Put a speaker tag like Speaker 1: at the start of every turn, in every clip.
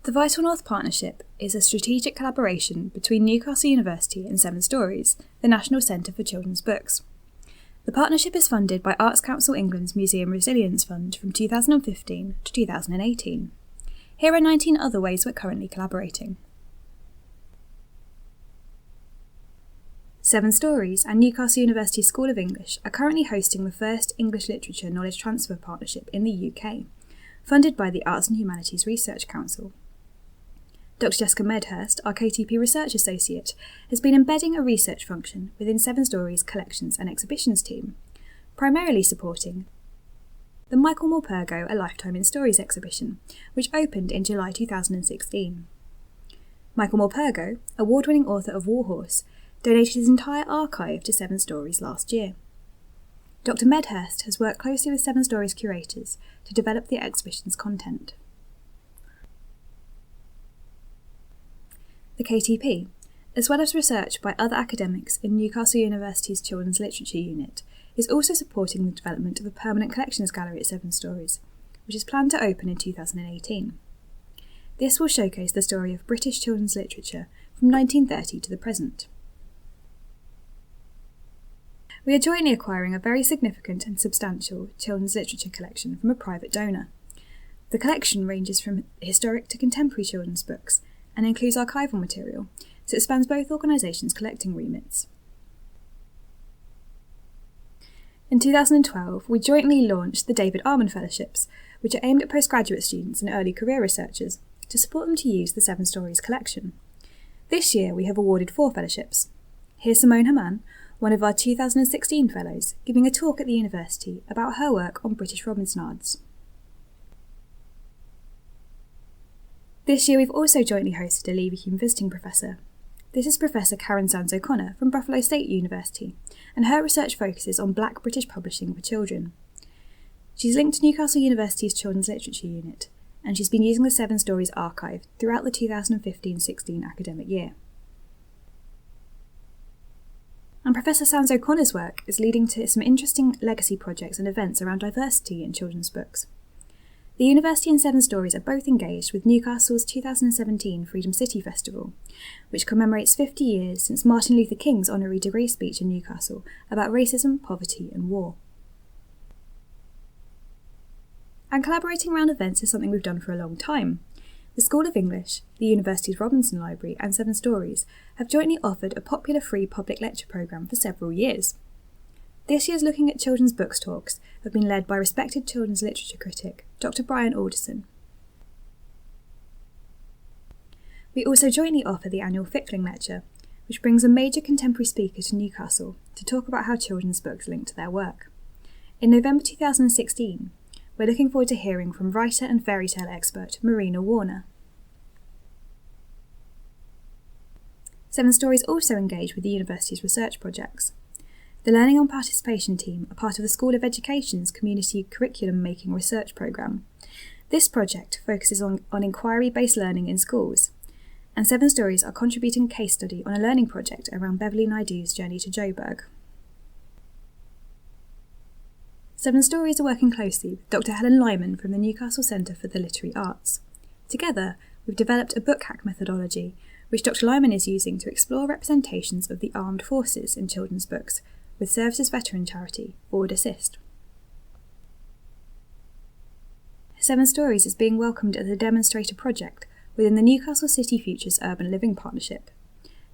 Speaker 1: The Vital North Partnership is a strategic collaboration between Newcastle University and Seven Stories, the National Centre for Children's Books. The partnership is funded by Arts Council England's Museum Resilience Fund from 2015 to 2018. Here are 19 other ways we're currently collaborating. Seven Stories and Newcastle University School of English are currently hosting the first English Literature Knowledge Transfer Partnership in the UK, funded by the Arts and Humanities Research Council. Dr. Jessica Medhurst, our KTP Research Associate, has been embedding a research function within Seven Stories' Collections and Exhibitions team, primarily supporting the Michael Morpurgo A Lifetime in Stories exhibition, which opened in July 2016. Michael Morpurgo, award-winning author of Warhorse, donated his entire archive to Seven Stories last year. Dr. Medhurst has worked closely with Seven Stories curators to develop the exhibition's content. The KTP, as well as research by other academics in Newcastle University's Children's Literature Unit, is also supporting the development of a permanent collections gallery at Seven Stories, which is planned to open in 2018. This will showcase the story of British children's literature from 1930 to the present. We are jointly acquiring a very significant and substantial children's literature collection from a private donor. The collection ranges from historic to contemporary children's books and includes archival material, so it spans both organisations' collecting remits. In 2012, we jointly launched the David Armand Fellowships, which are aimed at postgraduate students and early career researchers, to support them to use the Seven Stories collection. This year we have awarded 4 fellowships. Here's Simone Haman, one of our 2016 fellows, giving a talk at the university about her work on British Robinsonades. This year we've also jointly hosted a Leverhulme visiting professor. This is Professor Karen Sands-O'Connor from Buffalo State University, and her research focuses on Black British publishing for children. She's linked to Newcastle University's Children's Literature Unit, and she's been using the Seven Stories archive throughout the 2015-16 academic year. And Professor Sands-O'Connor's work is leading to some interesting legacy projects and events around diversity in children's books. The University and Seven Stories are both engaged with Newcastle's 2017 Freedom City Festival, which commemorates 50 years since Martin Luther King's honorary degree speech in Newcastle about racism, poverty and war. And collaborating around events is something we've done for a long time. The School of English, the University's Robinson Library and Seven Stories have jointly offered a popular free public lecture programme for several years. This year's Looking at Children's Books talks have been led by respected children's literature critic Dr. Brian Alderson. We also jointly offer the annual Fickling Lecture, which brings a major contemporary speaker to Newcastle to talk about how children's books link to their work. In November 2016, we're looking forward to hearing from writer and fairy tale expert Marina Warner. Seven Stories also engage with the university's research projects. The Learning and Participation team are part of the School of Education's Community Curriculum Making Research programme. This project focuses on inquiry-based learning in schools, and Seven Stories are contributing a case study on a learning project around Beverly Naidoo's journey to Joburg. Seven Stories are working closely with Dr. Helen Lyman from the Newcastle Centre for the Literary Arts. Together, we've developed a book hack methodology, which Dr. Lyman is using to explore representations of the armed forces in children's books, with Services veteran charity Forward Assist. Seven Stories is being welcomed as a demonstrator project within the Newcastle City Futures Urban Living Partnership.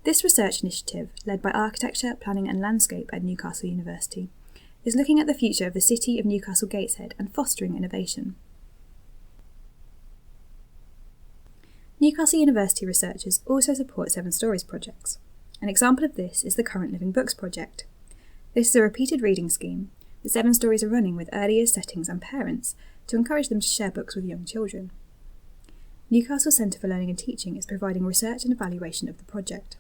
Speaker 1: This research initiative, led by Architecture, Planning and Landscape at Newcastle University, is looking at the future of the city of Newcastle Gateshead and fostering innovation. Newcastle University researchers also support Seven Stories projects. An example of this is the Current Living Books project. This is a repeated reading scheme that Seven Stories are running with early years settings and parents to encourage them to share books with young children. Newcastle Centre for Learning and Teaching is providing research and evaluation of the project.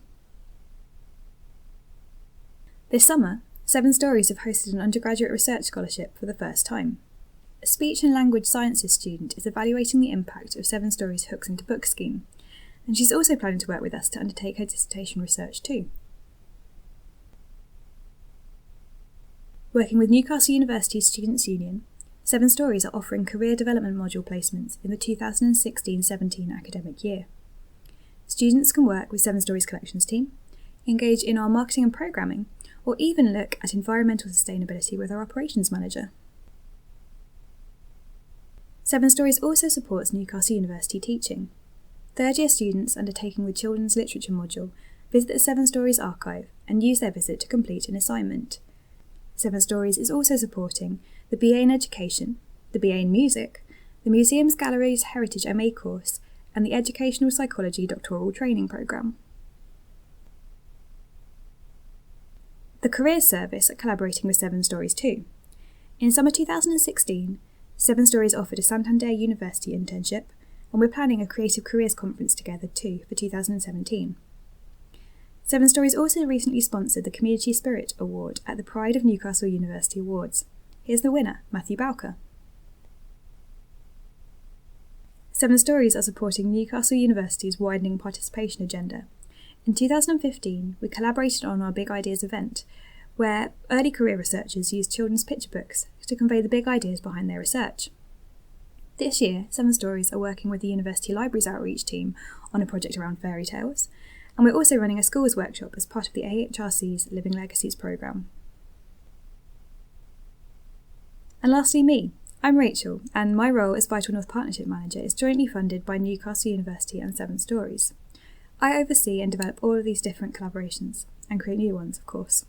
Speaker 1: This summer, Seven Stories have hosted an undergraduate research scholarship for the first time. A speech and language sciences student is evaluating the impact of Seven Stories' Hooks into Book scheme, and she's also planning to work with us to undertake her dissertation research too. Working with Newcastle University Students' Union, Seven Stories are offering career development module placements in the 2016-17 academic year. Students can work with Seven Stories Collections team, engage in our marketing and programming, or even look at environmental sustainability with our operations manager. Seven Stories also supports Newcastle University teaching. Third-year students undertaking the Children's Literature module visit the Seven Stories archive and use their visit to complete an assignment. Seven Stories is also supporting the BA in Education, the BA in Music, the Museums Galleries Heritage MA course, and the Educational Psychology Doctoral Training Programme. The Careers Service are collaborating with Seven Stories too. In summer 2016, Seven Stories offered a Santander University internship, and we're planning a Creative Careers Conference together too for 2017. Seven Stories also recently sponsored the Community Spirit Award at the Pride of Newcastle University Awards. Here's the winner, Matthew Bowker. Seven Stories are supporting Newcastle University's widening participation agenda. In 2015, we collaborated on our Big Ideas event, where early career researchers used children's picture books to convey the big ideas behind their research. This year, Seven Stories are working with the University Libraries Outreach team on a project around fairy tales, and we're also running a schools workshop as part of the AHRC's Living Legacies programme. And lastly, me. I'm Rachel, and my role as Vital North Partnership Manager is jointly funded by Newcastle University and Seven Stories. I oversee and develop all of these different collaborations, and create new ones, of course.